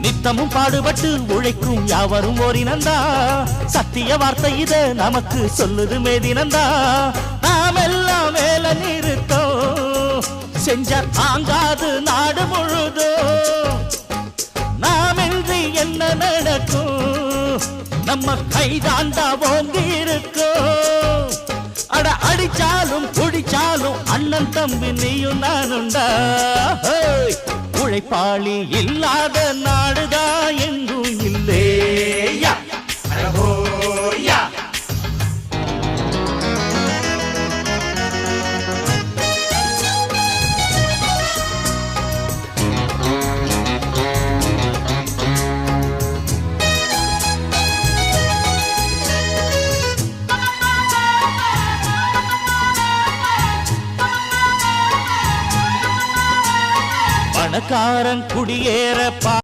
நித்தமும் பாடுபட்டு உழைக்கும் யாவரும் ஓரினந்தா சத்திய வார்த்தை இத நமக்கு சொல்லுது மேதினந்தா நாம் எல்லாம் வேலை நிறுத்தோம் செஞ்ச தாங்காது நாடு முழுதோ நாமின்றி என்ன நடக்கும் நம்ம கைதாண்டா ஓங்கி இருக்கும் அட அடிச்சாலும் குடிச்சாலும் அண்ணன் தம்பி நீயும் நானுண்டா உழைப்பாளி இல்லாத நாடுதான் எங்கும் இல்லையா பணக்காரன் குடியேற